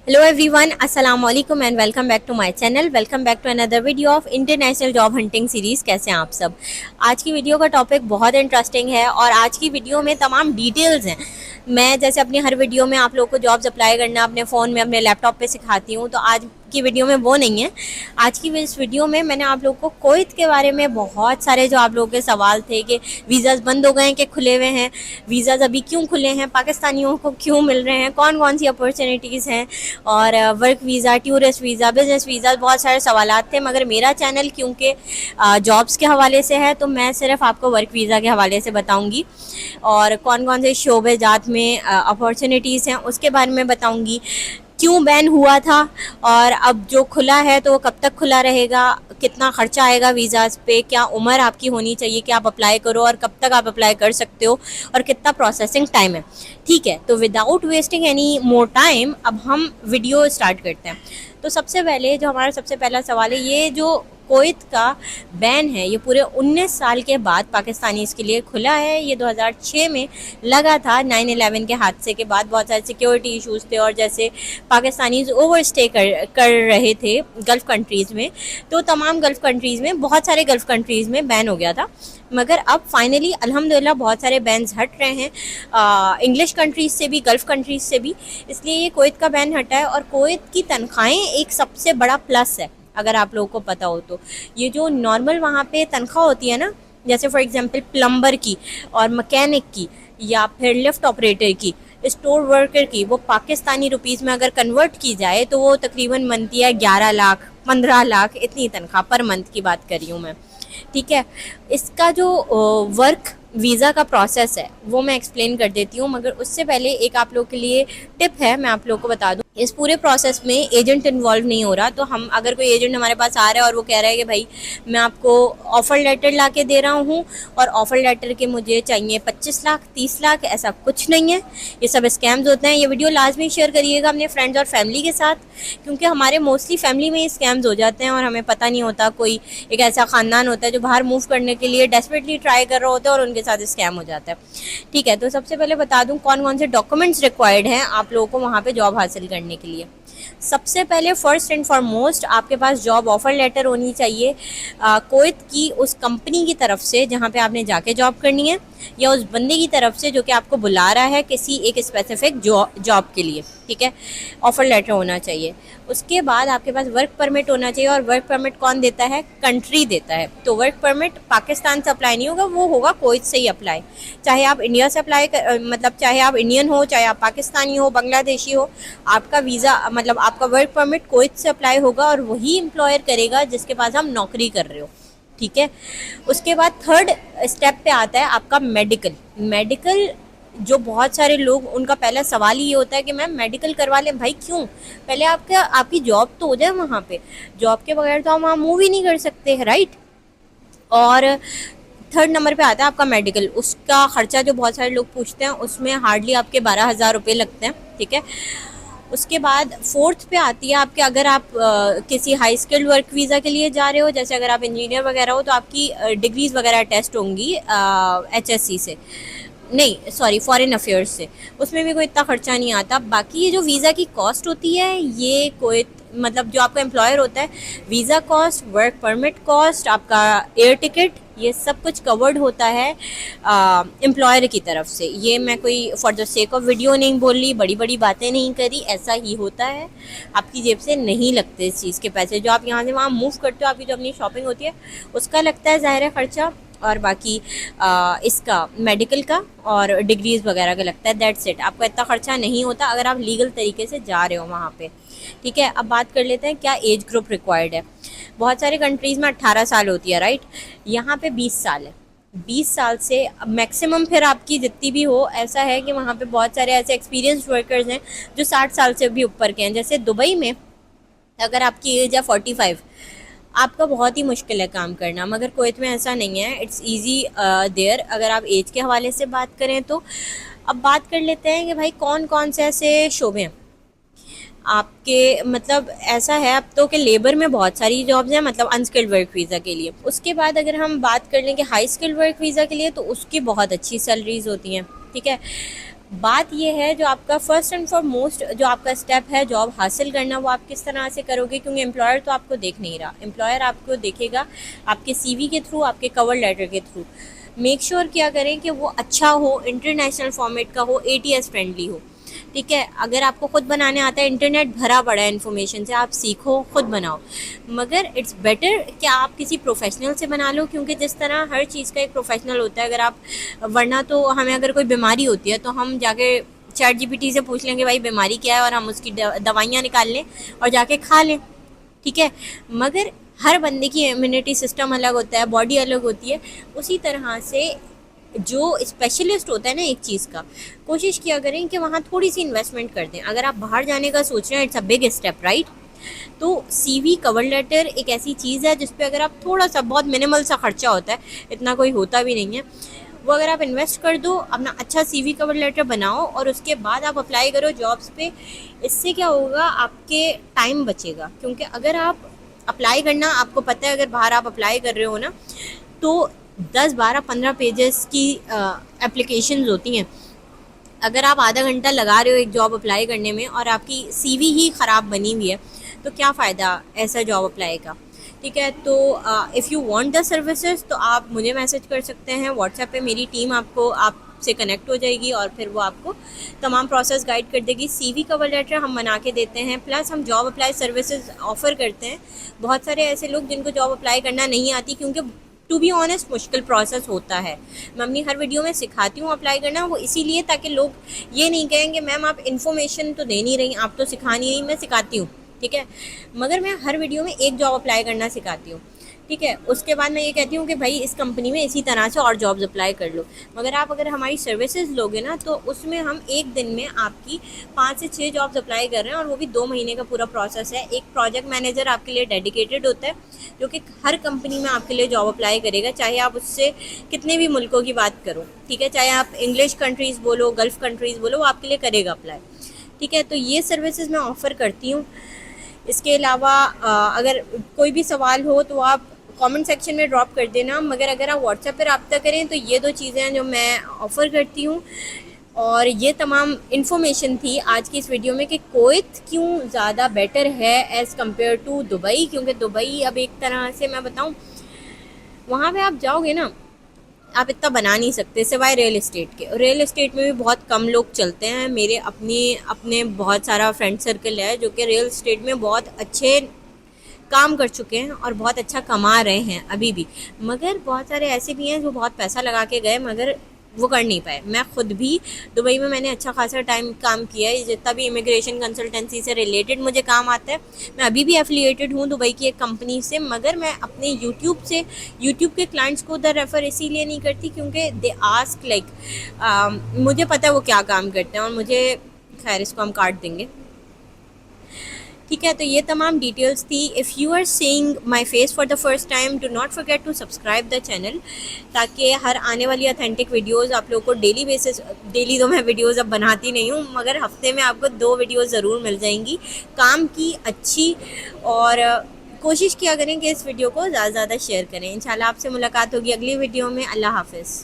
Hello everyone, अस्सलाम वालेकुम and welcome back to my channel. Welcome back to another video of international job hunting series. कैसे हैं आप सब? आज की वीडियो का टॉपिक बहुत इंटरेस्टिंग है और आज की वीडियो में तमाम डिटेल्स हैं। मैं जैसे अपनी हर वीडियो में आप लोगों को जॉब्स अप्लाई करना अपने फ़ोन में अपने लैपटॉप पे सिखाती हूँ, तो आज की वीडियो में वो नहीं है। आज की इस वीडियो में मैंने आप लोगों को कुवैत के बारे में बहुत सारे जो आप लोगों के सवाल थे कि वीज़ाज़ बंद हो गए हैं कि खुले हुए हैं, वीज़ाज़ अभी क्यों खुले हैं, पाकिस्तानियों को क्यों मिल रहे हैं, कौन कौन सी अपॉर्चुनिटीज़ हैं, और work visa, tourist visa, business visa, बहुत सारे सवालात थे। मगर मेरा चैनल क्योंकि जॉब्स के हवाले से है तो मैं सिर्फ आपको वर्क वीज़ा के हवाले से बताऊंगी और कौन कौन से शोबे जात में अपॉर्चुनिटीज़ हैं उसके बारे में बताऊंगी, क्यों बैन हुआ था और अब जो खुला है तो वो कब तक खुला रहेगा, कितना ख़र्चा आएगा वीज़ाज़ पे, क्या उम्र आपकी होनी चाहिए कि आप अप्लाई करो और कब तक आप अप्लाई कर सकते हो और कितना प्रोसेसिंग टाइम है। ठीक है, तो without wasting any more time अब हम वीडियो स्टार्ट करते हैं। तो सबसे पहले जो हमारा सबसे पहला सवाल है, ये जो कुवैत का बैन है ये पूरे 19 साल के बाद पाकिस्तानी इसके लिए खुला है। ये 2006 में लगा था 9/11 के हादसे के बाद। बहुत सारे सिक्योरिटी इश्यूज़ थे और जैसे पाकिस्तानी ओवर स्टे कर रहे थे गल्फ़ कंट्रीज़ में, तो तमाम गल्फ़ कंट्रीज़ में, बहुत सारे गल्फ़ कंट्रीज़ में बैन हो गया था। मगर अब फाइनली अल्हम्दुलिल्लाह बहुत सारे बैन्स हट रहे हैं, इंग्लिश कंट्रीज़ से भी, गल्फ़ कंट्रीज़ से भी, इसलिए ये कुवैत का बैन हटा है। और कुवैत की तनख्वाहें एक सबसे बड़ा प्लस है, अगर आप लोगों को पता हो तो। ये जो नॉर्मल वहाँ पे तनख्वाह होती है ना, जैसे फॉर एग्जांपल प्लम्बर की और मैकेनिक की या फिर लिफ्ट ऑपरेटर की, स्टोर वर्कर की, वो पाकिस्तानी रुपीज़ में अगर कन्वर्ट की जाए तो वो तकरीबन बनती है 11 लाख 15 लाख, इतनी तनख्वाह पर मंथ की बात कर रही हूँ मैं। ठीक है, इसका जो वर्क वीज़ा का प्रोसेस है वो मैं एक्सप्लेन कर देती हूँ, मगर उससे पहले एक आप लोग के लिए टिप है, मैं आप लोग को बता दूँ। इस पूरे प्रोसेस में एजेंट इन्वॉल्व नहीं हो रहा। तो हम अगर कोई एजेंट हमारे पास आ रहा है और वो कह रहा है कि भाई मैं आपको ऑफ़र लेटर ला के दे रहा हूँ और ऑफ़र लेटर के मुझे चाहिए 25 लाख 30 लाख, ऐसा कुछ नहीं है। ये सब स्कैम्स होते हैं। ये वीडियो लाजमी शेयर करिएगा अपने फ्रेंड्स और फैमिली के साथ, क्योंकि हमारे मोस्टली फैमिली में ही स्कैम्स हो जाते हैं और हमें पता नहीं होता। कोई एक ऐसा ख़ानदान होता है जो बाहर मूव करने के लिए डेस्परेटली ट्राई कर रहा होता है और उनके साथ स्कैम हो जाता है। ठीक है, तो सबसे पहले बता दूं कौन कौन से डॉक्यूमेंट्स रिक्वायर्ड हैं आप लोगों को वहाँ पे जॉब हासिल करने के लिए। सबसे पहले फर्स्ट एंड फॉरमोस्ट आपके पास जॉब ऑफर लेटर होनी चाहिए कुवैत की उस कंपनी की तरफ से जहाँ पे आपने जाके जॉब करनी है, या उस बंदे की तरफ से जो कि आपको बुला रहा है किसी एक स्पेसिफिक जॉब के लिए। ठीक है, ऑफर लेटर होना चाहिए। उसके बाद आपके पास वर्क परमिट होना चाहिए। और वर्क परमिट कौन देता है? कंट्री देता है। तो वर्क परमिट पाकिस्तान से अप्लाई नहीं होगा, वो होगा कुवैत से ही अप्लाई। चाहे आप इंडिया से अप्लाई मतलब चाहे आप इंडियन हो, चाहे आप पाकिस्तानी हो, बांग्लादेशी हो, आपका वीज़ा मतलब आपका वर्क परमिट कुवैत से अप्लाई होगा और वही एम्प्लॉयर करेगा जिसके पास आप नौकरी कर रहे हो। ठीक है, उसके बाद थर्ड स्टेप पे आता है आपका मेडिकल। जो बहुत सारे लोग, उनका पहला सवाल ही ये होता है कि मैम मेडिकल करवा लें। भाई क्यों? पहले आपकी जॉब तो हो जाए वहाँ पे। जॉब के बगैर तो हम वहाँ मूव ही नहीं कर सकते, राइट। और थर्ड नंबर पे आता है आपका मेडिकल। उसका ख़र्चा जो बहुत सारे लोग पूछते हैं, उसमें हार्डली आपके 12,000 रुपये लगते हैं। ठीक है, उसके बाद फोर्थ पे आती है आपके, अगर आप किसी हाई स्किल्ड वर्क वीज़ा के लिए जा रहे हो, जैसे अगर आप इंजीनियर वगैरह हो, तो आपकी डिग्रीज़ वगैरह टेस्ट होंगी HSC से, नहीं सॉरी फॉरेन अफेयर्स से। उसमें भी कोई इतना ख़र्चा नहीं आता। बाकी ये जो वीज़ा की कॉस्ट होती है, ये कोई मतलब जो आपका एम्प्लॉयर होता है, visa cost, work permit cost, आपका एयर टिकट, ये सब कुछ कवर्ड होता है एम्प्लॉयर की तरफ से। ये मैं कोई for the sake of video नहीं बोल रही, बड़ी बड़ी बातें नहीं करी, ऐसा ही होता है। आपकी जेब से नहीं लगते इस चीज़ के पैसे। जो आप यहाँ से वहाँ मूव करते हो, आपकी जो अपनी शॉपिंग होती है उसका लगता है ज़ाहिर है ख़र्चा, और बाकी इसका मेडिकल का और डिग्रीज़ वगैरह का लगता है। That's it. आपका इतना ख़र्चा नहीं होता अगर आप लीगल तरीके से जा रहे हो वहाँ पे। ठीक है, अब बात कर लेते हैं क्या एज ग्रुप रिक्वायर्ड है। बहुत सारे कंट्रीज़ में 18 साल होती है, राइट। यहाँ पे 20 साल है। 20 साल से मैक्सिमम फिर आपकी जितनी भी हो, ऐसा है कि वहाँ पे बहुत सारे ऐसे एक्सपीरियंस वर्कर्स हैं जो 60 साल से भी ऊपर के हैं। जैसे दुबई में अगर आपकी एज है 45, आपका बहुत ही मुश्किल है काम करना, मगर कुवैत में ऐसा नहीं है, इट्स ईजी देयर अगर आप एज के हवाले से बात करें तो। अब बात कर लेते हैं कि भाई कौन कौन से ऐसे शोबे हैं आपके, मतलब ऐसा है अब तो कि लेबर में बहुत सारी जॉब्स हैं, मतलब अनस्किल्ड वर्क वीज़ा के लिए। उसके बाद अगर हम बात कर लें कि हाई स्किल्ड वर्क वीज़ा के लिए, तो उसकी बहुत अच्छी सैलरीज होती हैं। ठीक है, बात ये है जो आपका फर्स्ट एंड फॉरमोस्ट जो आपका स्टेप है जॉब हासिल करना, वो आप किस तरह से करोगे, क्योंकि एम्प्लॉयर तो आपको देख नहीं रहा, एम्प्लॉयर आपको देखेगा आपके सीवी के थ्रू, आपके कवर लेटर के थ्रू। मेक श्योर क्या करें कि वो अच्छा हो, इंटरनेशनल फॉर्मेट का हो, एटीएस फ्रेंडली हो। ठीक है, अगर आपको खुद बनाने आता है, इंटरनेट भरा पड़ा है इन्फॉर्मेशन से, आप सीखो, खुद बनाओ, मगर इट्स बेटर कि आप किसी प्रोफेशनल से बना लो, क्योंकि जिस तरह हर चीज़ का एक प्रोफेशनल होता है। अगर आप, वरना तो हमें अगर कोई बीमारी होती है तो हम जाके चैट जीपीटी से पूछ लेंगे भाई बीमारी क्या है, और हम उसकी दवाइयाँ निकाल लें और जाके खा लें। ठीक है, मगर हर बंदे की इम्यूनिटी सिस्टम अलग होता है, बॉडी अलग होती है। उसी तरह से जो स्पेशलिस्ट होता है ना एक चीज़ का, कोशिश किया करें कि वहाँ थोड़ी सी इन्वेस्टमेंट कर दें। अगर आप बाहर जाने का सोच रहे हैं, it's a big step, right? तो सीवी कवर लेटर एक ऐसी चीज़ है जिस पे अगर आप थोड़ा सा, बहुत मिनिमल सा खर्चा होता है, इतना कोई होता भी नहीं है, वो अगर आप इन्वेस्ट कर दो, अपना अच्छा सीवी कवर लेटर बनाओ और उसके बाद आप अप्लाई करो जॉब्स पे। इससे क्या होगा, आपके टाइम बचेगा, क्योंकि अगर आप अप्लाई करना, आपको पता है अगर बाहर आप अप्लाई कर रहे हो ना, तो 10, 12, 15 पेजेस की एप्लीकेशंस होती हैं। अगर आप आधा घंटा लगा रहे हो एक जॉब अप्लाई करने में और आपकी सीवी ही ख़राब बनी हुई है, तो क्या फ़ायदा ऐसा जॉब अप्लाई का। ठीक है, तो if you want the services तो आप मुझे मैसेज कर सकते हैं व्हाट्सएप पे, मेरी टीम आपसे कनेक्ट हो जाएगी और फिर वो आपको तमाम प्रोसेस गाइड कर देगी। सीवी कवर लेटर हम बना के देते हैं, प्लस हम जॉब अप्लाई सर्विसेज ऑफ़र करते हैं। बहुत सारे ऐसे लोग जिनको जॉब अप्लाई करना नहीं आती, क्योंकि टू बी ऑनेस्ट मुश्किल प्रोसेस होता है। मैं अपनी हर वीडियो में सिखाती हूँ अप्लाई करना, वो इसीलिए ताकि लोग ये नहीं कहेंगे मैम आप इन्फॉर्मेशन तो दे नहीं रही, आप तो सिखा नहीं रही। मैं सिखाती हूँ, ठीक है, मगर मैं हर वीडियो में एक जॉब अप्लाई करना सिखाती हूँ। ठीक है, उसके बाद मैं ये कहती हूँ कि भाई इस कंपनी में इसी तरह से और जॉब्स अप्लाई कर लो। मगर आप अगर हमारी सर्विसेज लोगे ना, तो उसमें हम एक दिन में आपकी 5 से 6 जॉब्स अप्लाई कर रहे हैं, और वो भी 2 महीने का पूरा प्रोसेस है। एक प्रोजेक्ट मैनेजर आपके लिए डेडिकेटेड होता है, जो कि हर कंपनी में आपके लिए जॉब अप्लाई करेगा, चाहे आप उससे कितने भी मुल्कों की बात करो। ठीक है, चाहे आप इंग्लिश कंट्रीज़ बोलो, गल्फ़ कंट्रीज़ बोलो, वो आपके लिए करेगा अप्लाई। ठीक है, तो ये सर्विसेज मैं ऑफ़र करती हूँ। इसके अलावा अगर कोई भी सवाल हो तो आप कमेंट सेक्शन में ड्रॉप कर देना, मगर अगर आप व्हाट्सएप पर रब्ता करें तो ये 2 चीज़ें हैं जो मैं ऑफ़र करती हूँ। और ये तमाम इन्फॉर्मेशन थी आज की इस वीडियो में कि कुवैत क्यों ज़्यादा बेटर है एज़ कम्पेयर टू दुबई, क्योंकि दुबई अब एक तरह से मैं बताऊँ, वहाँ पे आप जाओगे ना, आप इतना बना नहीं सकते सिवाय रियल इस्टेट के। रियल इस्टेट में भी बहुत कम लोग चलते हैं। मेरे अपने बहुत सारा फ्रेंड सर्कल है जो कि रियल इस्टेट में बहुत अच्छे काम कर चुके हैं और बहुत अच्छा कमा रहे हैं अभी भी, मगर बहुत सारे ऐसे भी हैं जो बहुत पैसा लगा के गए मगर वो कर नहीं पाए। मैं खुद भी दुबई में मैंने अच्छा खासा टाइम काम किया है, जितना भी इमिग्रेशन कंसल्टेंसी से रिलेटेड मुझे काम आता है। मैं अभी भी एफिलिएटेड हूँ दुबई की एक कंपनी से, मगर मैं अपने यूट्यूब के क्लाइंट्स को उधर रेफ़र इसीलिए नहीं करती क्योंकि दे आस्क लाइक मुझे पता है वो क्या काम करते हैं, और मुझे, खैर इसको हम काट देंगे। ठीक है, तो ये तमाम डिटेल्स थी। If you are seeing my face for the first time, do not forget to subscribe the channel, ताकि हर आने वाली ऑथेंटिक वीडियोस आप लोगों को डेली तो मैं वीडियोस अब बनाती नहीं हूँ, मगर हफ्ते में आपको 2 वीडियोस ज़रूर मिल जाएंगी काम की अच्छी। और कोशिश किया करें कि इस वीडियो को ज़्यादा से ज़्यादा शेयर करें। इंशाल्लाह आपसे मुलाकात होगी अगली वीडियो में। अल्लाह हाफ़िज़।